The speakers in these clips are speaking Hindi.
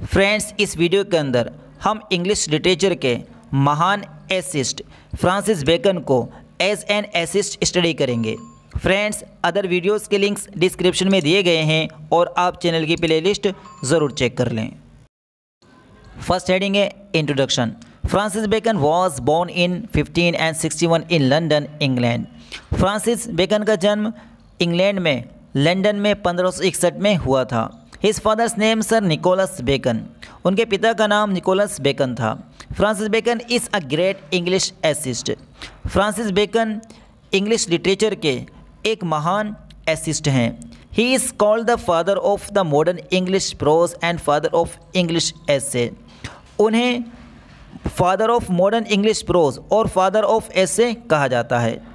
फ्रेंड्स, इस वीडियो के अंदर हम इंग्लिश लिटरेचर के महान एसिस्ट फ्रांसिस बेकन को एज एन एसिस्ट स्टडी करेंगे। फ्रेंड्स, अदर वीडियोस के लिंक्स डिस्क्रिप्शन में दिए गए हैं और आप चैनल की प्लेलिस्ट ज़रूर चेक कर लें। फर्स्ट हेडिंग है introduction. Francis Bacon was born in 1561 in London, England. Francis Bacon का जन्म इंग्लैंड में लंदन में 1561 में हुआ था। His father's name sir Nicholas Bacon. उनके पिता का नाम निकोलस बेकन था। Francis Bacon is a great English essayist. Francis Bacon English literature के एक महान एसिस्ट हैं। He is called the father of the modern English prose and father of English essay. उन्हें father of modern English prose और फादर ऑफ एसे कहा जाता है।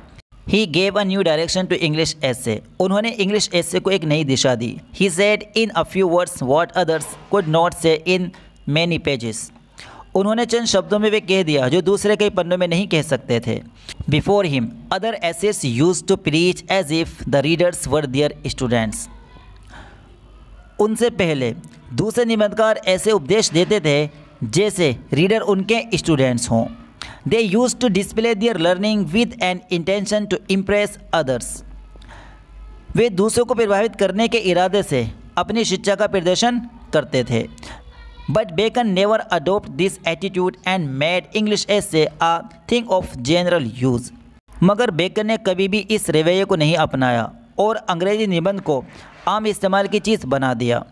He gave a new direction to English essay. उन्होंने इंग्लिश एसे को एक नई दिशा दी। He said in a few words what others could not say in many pages. उन्होंने चंद शब्दों में वे कह दिया जो दूसरे कई पन्नों में नहीं कह सकते थे। Before him other essays used to preach as if the readers were their students. उनसे पहले दूसरे निबंधकार ऐसे उपदेश देते थे जैसे रीडर उनके स्टूडेंट्स हों। They use to display their learning with an intention to impress others. वे दूसरों को प्रभावित करने के इरादे से अपनी शिक्षा का प्रदर्शन करते थे। But Bacon never adopt this attitude and made English essay a thing of general use. मगर बेकन ने कभी भी इस रवैये को नहीं अपनाया और अंग्रेजी निबंध को आम इस्तेमाल की चीज़ बना दिया।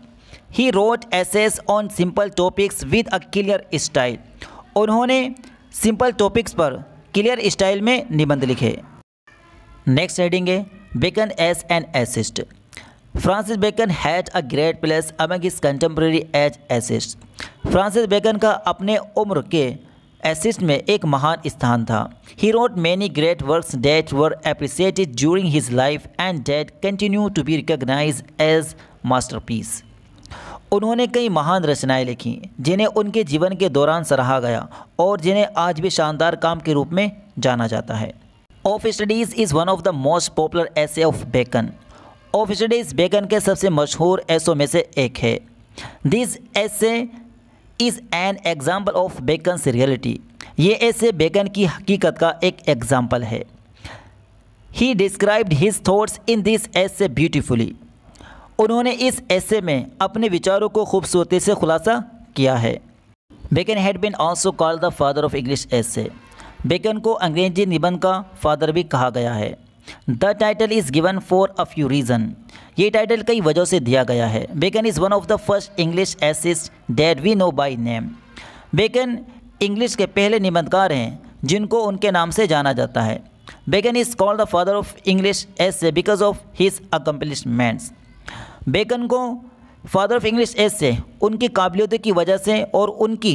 He wrote essays on simple topics with a clear style. उन्होंने सिंपल टॉपिक्स पर क्लियर स्टाइल में निबंध लिखे। नेक्स्ट हेडिंग है Bacon as an essayist. Francis Bacon had a great place among his contemporary as essayist. Francis Bacon का अपने उम्र के एसिस्ट में एक महान स्थान था। He wrote many great works that were appreciated during his life and that continue to be recognised as masterpiece. उन्होंने कई महान रचनाएं लिखी जिन्हें उनके जीवन के दौरान सराहा गया और जिन्हें आज भी शानदार काम के रूप में जाना जाता है। Of studies is one of the most popular essay of Bacon. Of studies Bacon के सबसे मशहूर ऐसों में से एक है। This essay is an example of Bacon's reality. ये ऐसे बेकन की हकीकत का एक एग्जाम्पल है। He described his thoughts in this essay beautifully. उन्होंने इस ऐसे में अपने विचारों को खूबसूरती से खुलासा किया है। Bacon had been also called the father of English essay. Bacon को अंग्रेजी निबंध का फादर भी कहा गया है। The title is given for a few reason. ये टाइटल कई वजहों से दिया गया है। Bacon is one of the first English essayist that we know by name. Bacon English के पहले निबंधकार हैं जिनको उनके नाम से जाना जाता है। Bacon is called the father of English essay because of his accomplishments. Bacon को फादर ऑफ इंग्लिश एसे उनकी काबिलियतों की वजह से और उनकी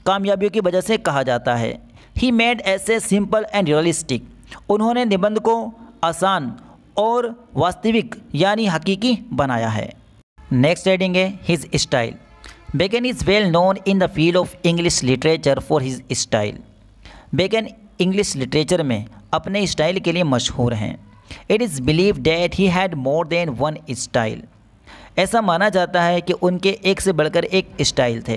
कामयाबियों की वजह से कहा जाता है। He made essay simple and realistic. उन्होंने निबंध को आसान और वास्तविक यानी हकीकी बनाया है। नेक्स्ट हेडिंग है his style. Bacon is well known in the field of English literature for his style. Bacon English literature में अपने स्टाइल के लिए मशहूर हैं। It is believe that he had more than one style. ऐसा माना जाता है कि उनके एक से बढ़कर एक स्टाइल थे।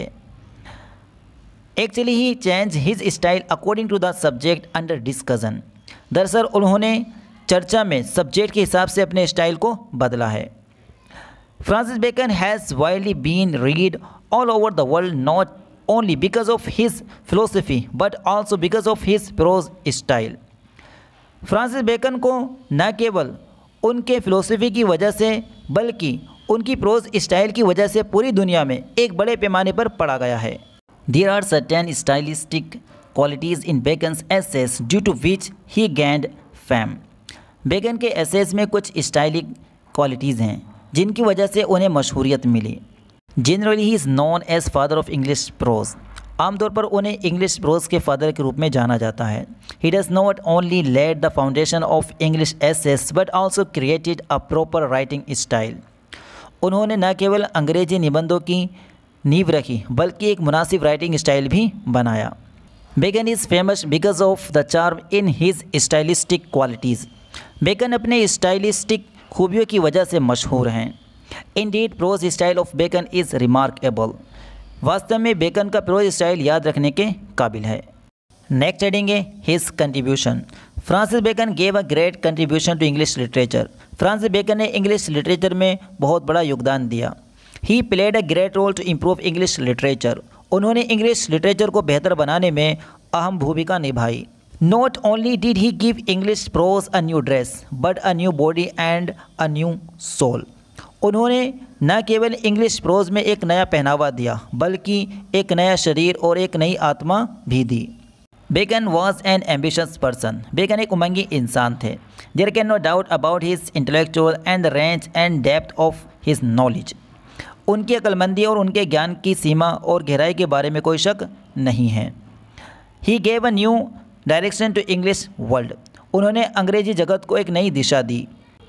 Actually he change his style according to the subject under discussion. दरअसल उन्होंने चर्चा में सब्जेक्ट के हिसाब से अपने स्टाइल को बदला है। Francis Bacon has widely been read all over the world not only because of his philosophy but also because of his prose style. Francis Bacon को न केवल उनके फिलोसफी की वजह से बल्कि उनकी प्रोज स्टाइल की वजह से पूरी दुनिया में एक बड़े पैमाने पर पढ़ा गया है। There are certain stylistic qualities in Bacon's essays due to which he gained fame. Bacon के एसेस में कुछ स्टाइलिक क्वालिटीज़ हैं जिनकी वजह से उन्हें मशहूरियत मिली। Generally he is known as father of English prose. आमतौर पर उन्हें इंग्लिश प्रोज के फादर के रूप में जाना जाता है। He does not only laid the foundation of English essays but also created a proper writing style. उन्होंने न केवल अंग्रेजी निबंधों की नींव रखी बल्कि एक मुनासिब राइटिंग स्टाइल भी बनाया। Bacon is famous because of the charm in his stylistic qualities. Bacon अपने स्टाइलिस्टिक खूबियों की वजह से मशहूर हैं। Indeed prose style of Bacon is remarkable. वास्तव में बेकन का प्रोज स्टाइल याद रखने के काबिल है। नेक्स्ट हेडिंग है his contribution. Francis Bacon gave a great contribution to English literature. Francis Bacon ने इंग्लिश लिटरेचर में बहुत बड़ा योगदान दिया। He played a great role to improve English literature. उन्होंने इंग्लिश लिटरेचर को बेहतर बनाने में अहम भूमिका निभाई। Not only did he give English prose a new dress but a new body and a new soul. उन्होंने न केवल इंग्लिश प्रोज में एक नया पहनावा दिया बल्कि एक नया शरीर और एक नई आत्मा भी दी। Bacon was an ambitious person. Bacon एक उमंगी इंसान थे। There can no doubt about his intellectual and the range and depth of his knowledge. उनकी अक्लमंदी और उनके ज्ञान की सीमा और गहराई के बारे में कोई शक नहीं है। He gave a new direction to English world. उन्होंने अंग्रेजी जगत को एक नई दिशा दी।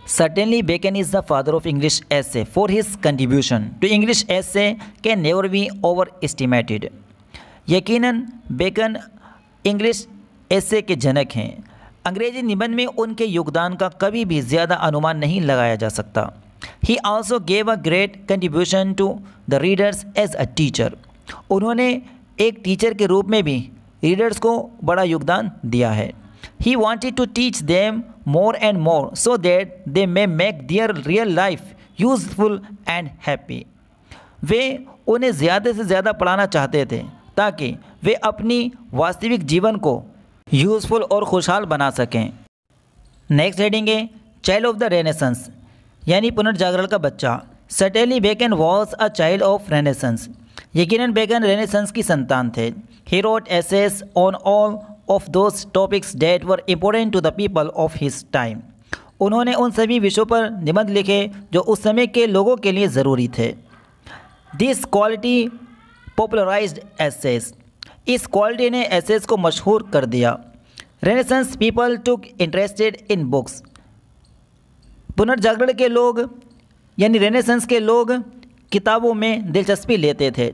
Certainly Bacon is the father of English essay for his contribution to English essay can never be overestimated. यकीनन बेकन इंग्लिश एसे के जनक हैं। अंग्रेजी निबंध में उनके योगदान का कभी भी ज़्यादा अनुमान नहीं लगाया जा सकता। He also gave a great contribution to the readers as a teacher. उन्होंने एक टीचर के रूप में भी रीडर्स को बड़ा योगदान दिया है। He wanted to teach them more and more so that they may make their real life useful and happy. वे उन्हें ज़्यादा से ज़्यादा पढ़ाना चाहते थे ताकि वे अपनी वास्तविक जीवन को यूज़फुल और खुशहाल बना सकें। नेक्स्ट हेडिंग है चाइल्ड ऑफ द रेनेसेंस, यानी पुनर्जागरण का बच्चा। Certainly Bacon was a child of renaissance. यकीनन बेकन रेनेसेंस की संतान थे। He wrote essays on all of those topics that were important to the people of his time. उन्होंने उन सभी विषयों पर निबंध लिखे जो उस समय के लोगों के लिए ज़रूरी थे। This quality popularised essays. इस क्वालिटी ने एसेस को मशहूर कर दिया। Renaissance people took interested in books. पुनर्जागरण के लोग यानी रेनेसेंस के लोग किताबों में दिलचस्पी लेते थे।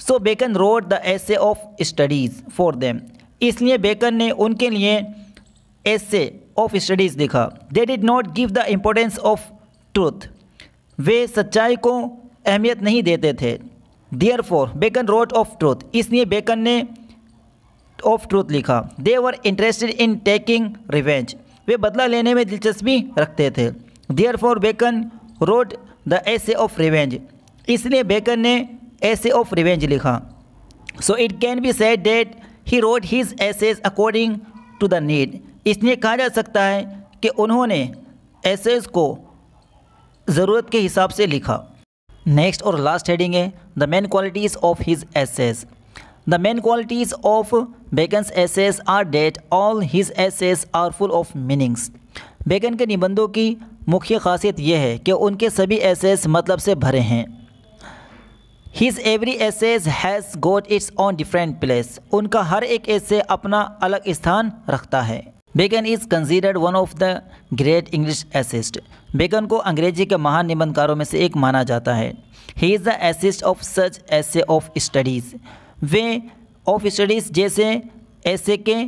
So Bacon wrote the essay of studies for them. इसलिए बेकन ने उनके लिए एसे ऑफ स्टडीज़ लिखा। They did not give the importance of truth. वे सच्चाई को अहमियत नहीं देते थे। Therefore Bacon wrote of truth. इसलिए बेकन ने ऑफ ट्रूथ लिखा। They were interested in taking revenge. वे बदला लेने में दिलचस्पी रखते थे। Therefore Bacon wrote the essay of revenge. इसलिए बेकन ने एसे ऑफ रिवेंज लिखा। So it can be said that he wrote his essays according to the need. इसलिए कहा जा सकता है कि उन्होंने एसेज को ज़रूरत के हिसाब से लिखा। नेक्स्ट और लास्ट हेडिंग है the main qualities of his essays. The main qualities of Bacon's essays are that all his essays are full of meanings. Bacon के निबंधों की मुख्य खासियत यह है कि उनके सभी एसेज मतलब से भरे हैं। His every essays has got its own different place. उनका हर एक एसे अपना अलग स्थान रखता है। Bacon is considered one of the great English essayist. Bacon को अंग्रेजी के महान निबंधकारों में से एक माना जाता है। He is the essayist of such essay of studies. वे ऑफ स्टडीज़ जैसे एसे के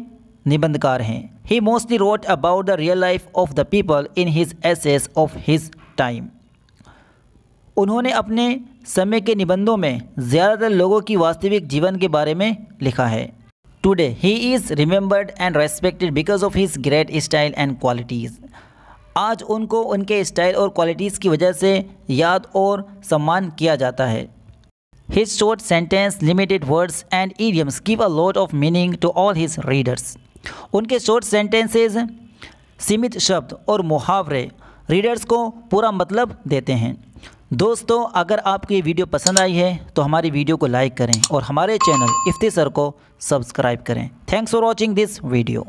निबंधकार हैं। He mostly wrote about the real life of the people in his essays of his time. उन्होंने अपने समय के निबंधों में ज़्यादातर लोगों की वास्तविक जीवन के बारे में लिखा है। Today he is remembered and respected because of his great style and qualities. आज उनको उनके स्टाइल और क्वालिटीज़ की वजह से याद और सम्मान किया जाता है। His short sentence, limited words and idioms give a lot of meaning to all his readers. उनके शॉर्ट सेंटेंसेज, सीमित शब्द और मुहावरे रीडर्स को पूरा मतलब देते हैं। दोस्तों, अगर आपको ये वीडियो पसंद आई है तो हमारी वीडियो को लाइक करें और हमारे चैनल इफ्ती सर को सब्सक्राइब करें। Thanks for watching this video.